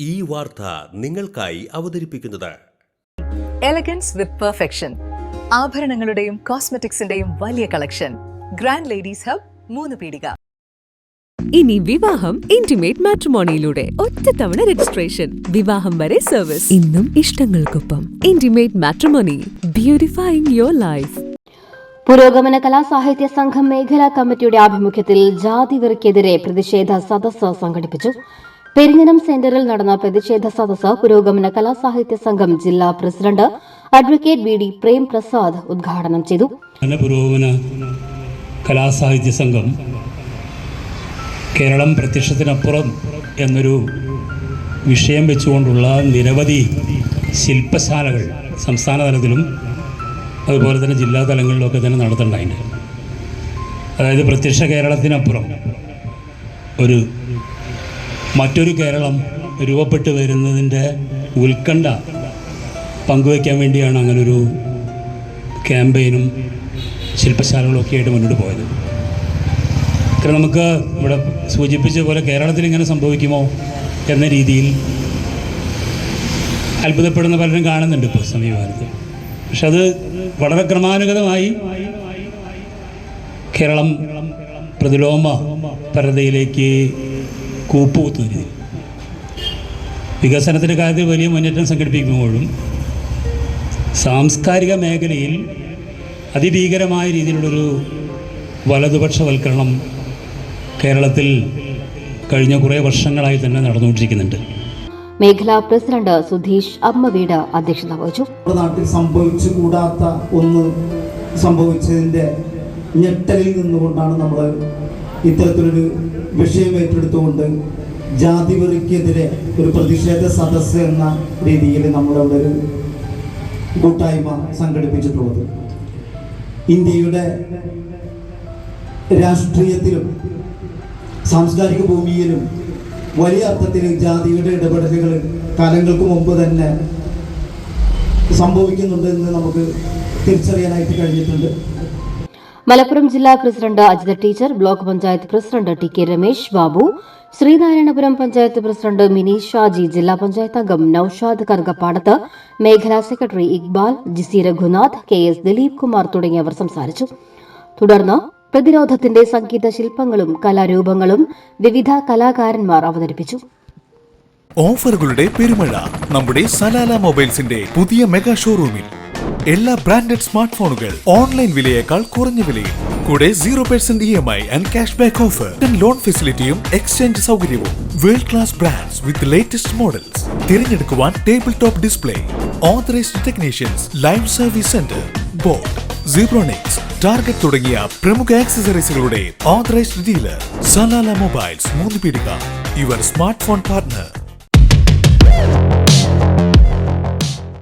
ഈ വാർത്ത നിങ്ങൾക്കായി അവതരിപ്പിക്കുന്നത് എലഗൻസ് വിത്ത് പെർഫെക്ഷൻ. ആഭരണങ്ങളുടെയും കോസ്മെറ്റിക്സിന്റെയും വലിയ കളക്ഷൻ. ഗ്രാൻഡ് ലേഡീസ് ഹബ്, 3 പീടിക. ഇനി വിവാഹം ഇന്റിമേറ്റ് മാട്രിമോണിയിലൂടെ ഒറ്റത്തവണ രജിസ്ട്രേഷൻ, വിവാഹം വരെ സർവീസ്. ഇന്നും ഇഷ്ടങ്ങൾക്കൊപ്പം ഇന്റിമേറ്റ് മാട്രിമോണി, ബ്യൂട്ടിഫൈയിങ് യുവർ ലൈഫ്. പുരോഗമന കലാസാഹിത്യ സംഘം മേഖലാ കമ്മിറ്റിയുടെ ആഭിമുഖ്യത്തിൽ ജാതിവെറിക്കെതിരെ പ്രതിഷേധ സദസ്സ് സംഘടിപ്പിച്ചു. പെരിഞ്ഞനം സെന്ററിൽ നടന്ന പ്രതിഷേധ സദസ്സ് പുരോഗമന കലാസാഹിത്യ സംഘം ജില്ലാ പ്രസിഡന്റ് അഡ്വക്കേറ്റ് ബി.ഡി. പ്രേം പ്രസാദ് ഉദ്ഘാടനം ചെയ്തു. പുരോഗമന കലാസാഹിത്യ സംഘം കേരളം പ്രത്യക്ഷത്തിനപ്പുറം എന്നൊരു വിഷയം വെച്ചുകൊണ്ടുള്ള നിരവധി ശില്പശാലകൾ സംസ്ഥാന തലത്തിലും അതുപോലെ തന്നെ ജില്ലാ തലങ്ങളിലൊക്കെ തന്നെ നടത്തുന്നുണ്ടായിട്ടുണ്ട്. അതായത് പ്രത്യക്ഷ കേരളത്തിനപ്പുറം മറ്റൊരു കേരളം രൂപപ്പെട്ടു വരുന്നതിൻ്റെ ഉത്കണ്ഠ പങ്കുവയ്ക്കാൻ വേണ്ടിയാണ് അങ്ങനൊരു ക്യാമ്പയിനും ശില്പശാലകളൊക്കെ ആയിട്ട് മുന്നോട്ട് പോയത്. കാരണം നമുക്ക് ഇവിടെ സൂചിപ്പിച്ച പോലെ കേരളത്തിൽ ഇങ്ങനെ സംഭവിക്കുമോ എന്ന രീതിയിൽ അത്ഭുതപ്പെടുന്ന പലരും കാണുന്നുണ്ട് ഇപ്പോൾ സമീപകാലത്ത്. പക്ഷെ അത് വളരെ ക്രമാനുഗതമായി കേരളം പ്രതിലോമ പരതയിലേക്ക് കൂപ്പുകുത്തുന്ന രീതി വികസനത്തിൻ്റെ കാര്യത്തിൽ വലിയ മുന്നേറ്റം സംഘടിപ്പിക്കുമ്പോഴും സാംസ്കാരിക മേഖലയിൽ അതിഭീകരമായ രീതിയിലുള്ളൊരു വലതുപക്ഷവൽക്കരണം കേരളത്തിൽ കഴിഞ്ഞ കുറേ വർഷങ്ങളായി തന്നെ നടന്നുകൊണ്ടിരിക്കുന്നുണ്ട്. മേഖലാ പ്രസിഡന്റ് സുധീഷ് അമ്മവീട് അധ്യക്ഷത വഹിച്ചു. നാട്ടിൽ സംഭവിച്ചുകൂടാത്ത ഒന്ന് സംഭവിച്ചതിൻ്റെ ഞെട്ടലിൽ നിന്നുകൊണ്ടാണ് നമ്മൾ ഇത്തരത്തിലൊരു വിഷയം ഏറ്റെടുത്തുകൊണ്ട് ജാതിവെറിക്കെതിരെ ഒരു പ്രതിഷേധ സദസ്സ് എന്ന രീതിയിൽ നമ്മളവിടെ ഒരു കൂട്ടായ്മ സംഘടിപ്പിച്ചിട്ടുള്ളത്. ഇന്ത്യയുടെ രാഷ്ട്രീയത്തിലും സാംസ്കാരിക ഭൂമിയിലും വലിയ അർത്ഥത്തിൽ ജാതിയുടെ ഇടപെടലുകൾ കാലങ്ങൾക്ക് മുമ്പ് തന്നെ സംഭവിക്കുന്നുണ്ട് എന്ന് നമുക്ക് തിരിച്ചറിയാനായിട്ട് കഴിഞ്ഞിട്ടുണ്ട്. മലപ്പുറം ജില്ലാ president Ajitha teacher, block panchayat president T K Ramesh Babu, Sreenarayanapuram panchayat president Mini Shaji, ജില്ലാ പഞ്ചായത്ത് അംഗം നൌഷാദ് കർഗപ്പാടത്ത്, മേഖലാ secretary Iqbal, Jisi Raghunath, K S Dileep Kumar തുടങ്ങിയവർ സംസാരിച്ചു. തുടർന്ന് പ്രതിരോധത്തിന്റെ സംഗീത ശില്പങ്ങളും കലാരൂപങ്ങളും വിവിധ കലാകാരന്മാർ അവതരിപ്പിച്ചു. ഓഫറുകളുടെ പെരുമഴ നമ്മുടെ സലാല മൊബൈൽസിന്റെ പുതിയ മെഗാ ഷോറൂമിൽ. എല്ലാ ബ്രാൻഡഡ് സ്മാർട്ട് ഫോണുകൾ ഓൺലൈൻ വിലയേക്കാൾ കുറഞ്ഞ വിലയിൽ, കൂടെ 0% EMI and cash back offer, loan ഫെസിലിറ്റിയും എക്സ്ചേഞ്ച് സൗകര്യവും. World class brands with latest models തിരഞ്ഞെടുക്കുവാൻ table top display, authorised technicians, live service centre, boat, Zebronics, Target തുടങ്ങിയ പ്രമുഖ ആക്സസറീസുകളുടെ ഓതറൈസ്ഡ് ഡീലർ. സലാല മൊബൈൽസ്, 3 പീടിക, യുവർ സ്മാർട്ട് ഫോൺ പാർട്ട്ണർ.